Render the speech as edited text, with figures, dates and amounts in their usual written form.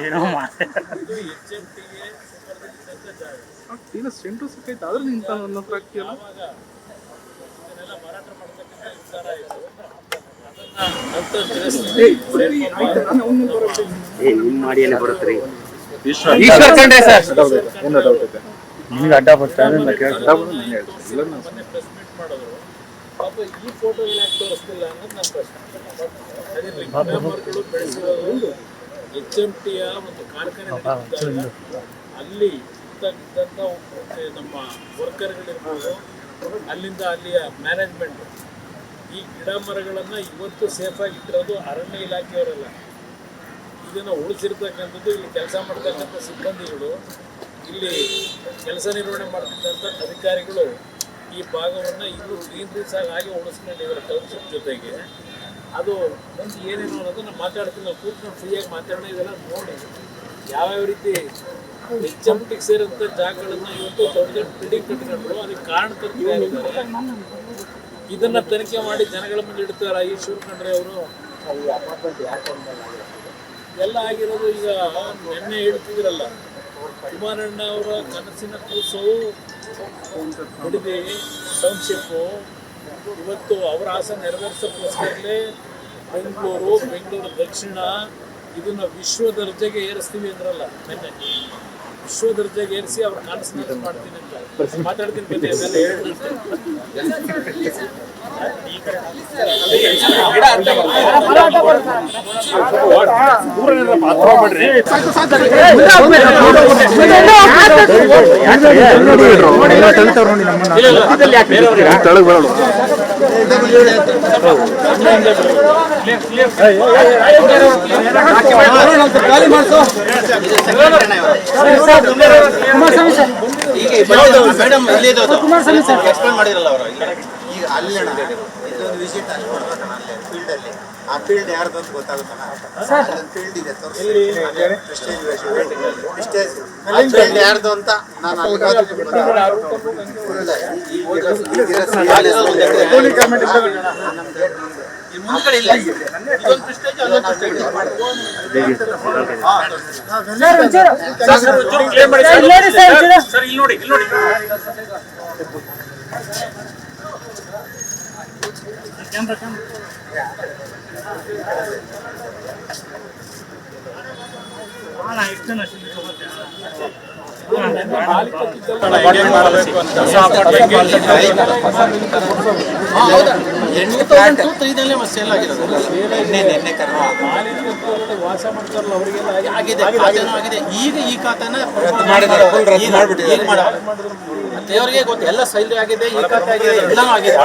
ಏನೋ ಮಾಡಿ ಸೆಂಟ್ರ್ ಸಿಕ್ಕೈತೆ ಆದ್ರೆ ನಿಂತ ನನ್ನ ಹತ್ರ ಆಗ್ತೀಯಲ್ಲ ಮಾಡಿ ಎಲ್ಲ ಬರುತ್ತ್ರಿ ಈಶ್ವರ್ ಖಂಡ್ರೆ ಸರ್ ಏನೋ ಡೌಟ್ ಇದೆ ನಿಮ್ಗೆ ಅಡ್ಡ ಬರ್ತಾರೆ ಪಾಪ ಈ ಫೋಟೋ ಯಾಕೆ ತೋರಿಸ್ತಿಲ್ಲ ಅನ್ನೋದು ನನ್ನ ಪ್ರಶ್ನೆ. ಬೆಳೆಸಿರೋದು HMTಯ ಒಂದು ಕಾರ್ಖಾನೆ ಅಲ್ಲಿ ಇದ್ದಂಥ ನಮ್ಮ ವರ್ಕರ್ಗಳಿರ್ಬೋದು, ಅಲ್ಲಿಂದ ಅಲ್ಲಿಯ ಮ್ಯಾನೇಜ್ಮೆಂಟ್ ಈ ಗಿಡ ಮರಗಳನ್ನು ಇವತ್ತು ಸೇಫಾಗಿ ಇಟ್ಟಿರೋದು ಅರಣ್ಯ ಇಲಾಖೆಯವರಲ್ಲ. ಇದನ್ನು ಉಳಿಸಿರ್ತಕ್ಕಂಥದ್ದು ಇಲ್ಲಿ ಕೆಲಸ ಮಾಡ್ತಕ್ಕಂಥ ಸಿಬ್ಬಂದಿಗಳು, ಇಲ್ಲಿ ಕೆಲಸ ನಿರ್ವಹಣೆ ಮಾಡ್ತಿದ್ದಂಥ ಅಧಿಕಾರಿಗಳು ಈ ಭಾಗವನ್ನು ಇನ್ನೂ ಗ್ರೀನ್ರೀಸ್ ಆಗಿ ಉಳಿಸ್ಕೊಂಡಿದ್ದಾರೆ ಟೌನ್ಶಿಪ್ ಜೊತೆಗೆ. ಅದು ಮುಂದೆ ಏನೇನು ಅನ್ನೋದನ್ನು ಮಾತಾಡ್ತೀನಿ, ನಾವು ಕೂತ್ಕೊಂಡು ಫ್ರೀಯಾಗಿ ಮಾತಾಡೋಣ. ಇದೆಲ್ಲ ನೋಡಿ ಯಾವ್ಯಾವ ರೀತಿ HMTಗೆ ಸೇರಿದಂಥ ಜಾಗಗಳನ್ನು ಇವತ್ತು ದೊಡ್ಡ ದೊಡ್ಡ ಬಿಲ್ಡಿಂಗ್ ಕಟ್ಕೊಂಡ್ರು. ಅದಕ್ಕೆ ಕಾರಣಕರ್ತರು ಯಾರಿದ್ದಾರೆ ಇದನ್ನು ತನಿಖೆ ಮಾಡಿ ಜನಗಳ ಮುಂದೆ ಇಡ್ತಾರ ಈ ಶಿವಖಂಡ್ರೆ ಅವರು. ಎಲ್ಲ ಆಗಿರೋದು ಈಗ ನಿನ್ನೆ ಹೇಳ್ತಿದ್ರಲ್ಲ, ಕುಮಾರಣ್ಣ ಅವರ ಕನಸಿನ ಕೂಸು ಬಿಡದಿ ಟೌನ್ಶಿಪ್ಪು ಇವತ್ತು ಅವರ ಆಸೆ ನೆರವೇರಿಸೋಕ್ಕೋಸ್ಕರಲೇ ಬೆಂಗಳೂರು ದಕ್ಷಿಣ ಇದನ್ನು ವಿಶ್ವ ದರ್ಜೆಗೆ ಏರಿಸ್ತೀವಿ ಅಂದ್ರಲ್ಲ ನಿನ್ನೆ. ವಿಶ್ವ ದರ್ಜೆಗೆ ಏರಿಸಿ ಅವ್ರ ಕನಸು ಮಾಡ್ತೀನಿ ಅಂತ ಮಾತಾಡ್ತೀನಿ. ಬನ್ನಿ ಅದೆಲ್ಲ ಈಗ ಅಲ್ಲಿ ಇದೊಂದು ವಿಸಿಟ್ ಅಲ್ಲಿ ಮಾಡ್ಬೇಕಣ್ಣ, ಅಲ್ಲೇ ಫೀಲ್ಡಲ್ಲಿ. ಆ ಫೀಲ್ಡ್ ಯಾರ್ದು ಅಂತ ಗೊತ್ತಾಗುತ್ತಣ್ಣ. ಫೀಲ್ಡ್ ಇದೆ ಫೀಲ್ಡ್ ಯಾರ್ದು ಅಂತ ನಾನು ವಾಸ ಮಾಡ್ತಾರಲ್ಲ ಅವರಿಗೆಲ್ಲ ಆಗಿದೆ. ಈಗ ಈ ಖಾತೆನ ದೇವರಿಗೆ ಗೊತ್ತು, ಎಲ್ಲ ಸೈಲ್ ಆಗಿದೆ, ಈ ಖಾತೆ ಆಗಿದೆ, ಎಲ್ಲನೂ ಆಗಿದೆ.